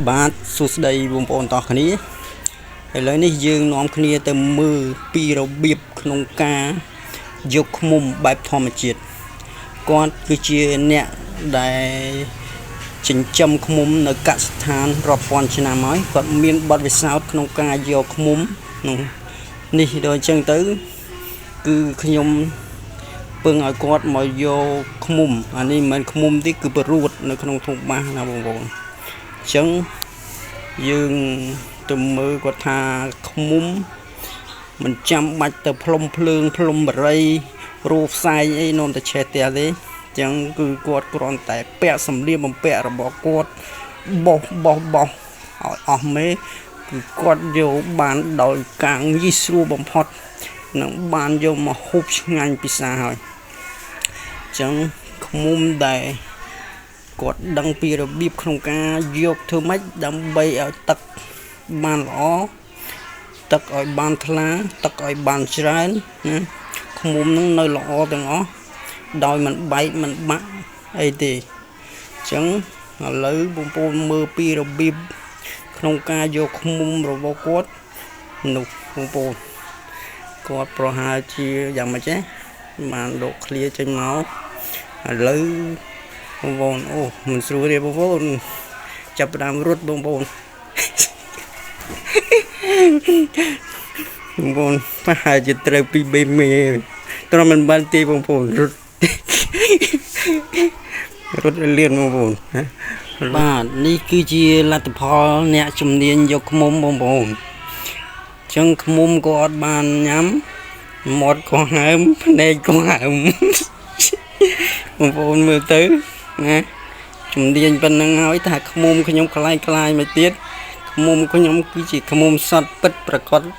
បាទសួស្តីបងប្អូនទាំងគ្នាឥឡូវនេះយើងនាំគ្នាទៅមើលពីរបៀបក្នុងការយកឃ្មុំបែបធម្មជាតិគាត់គឺជាអ្នកដែលចិញ្ចឹមឃ្មុំនៅកសិដ្ឋានរាប់ពាន់ឆ្នាំហើយគាត់មានបទពិសោធន៍ក្នុងការយកឃ្មុំនេះដូចអញ្ចឹងទៅគឺខ្ញុំពឹងឲ្យគាត់មកយកឃ្មុំអានេះមិនមែនឃ្មុំទេគឺបរួតនៅក្នុងធុងបាសណាបងប្អូនអញ្ចឹងយើងទៅមើលគាត់ថាឃ្មុំមិនចាំបាច់ទៅផ្លុំភ្លើងផ្លុំបរិយរូផ្សែងអីនាំតែឆេះផ្ទះទេអញ្ចឹងគឺគាត់គ្រាន់តែពាក់សម្លៀកបំពាក់របស់គាត់បោះឲ្យអស់មេគឺគាត់យកបានដោយការងាយស្រួលបំផុតនឹងបានយកមកហូបឆ្ងាញ់ពិសាហើយអញ្ចឹងឃ្មុំដែលគាត់ដឹងពីរបៀបក្នុងការយកធ្វើម៉េចដើម្បីឲ្យទឹកបានល្អទឹកឲ្យបានថ្លាទឹកឲ្យបានច្រើនណាឃ្មុំនឹងនៅល្អទាំងអស់ដោយមិនបែកមិនបាក់អីទេអញ្ចឹងឥឡូវបងប្អូនមើលពីរបៀបក្នុងការយកឃ្មុំរបស់គាត់នោះបងប្អូនគាត់ប្រហែលជាយ៉ាងម៉េចទេបានដកឃ្លាចេញមកឥឡូវបងប្អូនអូមិនស្រួលទេបងប្អូនចាប់ផ្ដើមរត់បងប្អូនបងប្អូនប្រហែលជាត្រូវពីបេមេត្រង់មិនបានទេបងប្អូនរត់លៀនបងប្អូនបាទនេះគឺជាលទ្ធផលអ្នកជំនាញយកឃ្មុំបងប្អូនអញ្ចឹងឃ្មុំក៏អត់បានញ៉ាំមាត់ក៏ហើមភ្នែកក៏ហើមបងប្អូនមើលទៅណាជំនាញប៉ុណ្ណឹងហើយថាឃ្មុំខ្ញុំខ្លាយមកទៀតឃ្មុំខ្ញុំគឺជាឃ្មុំសតពិតប្រកប 100%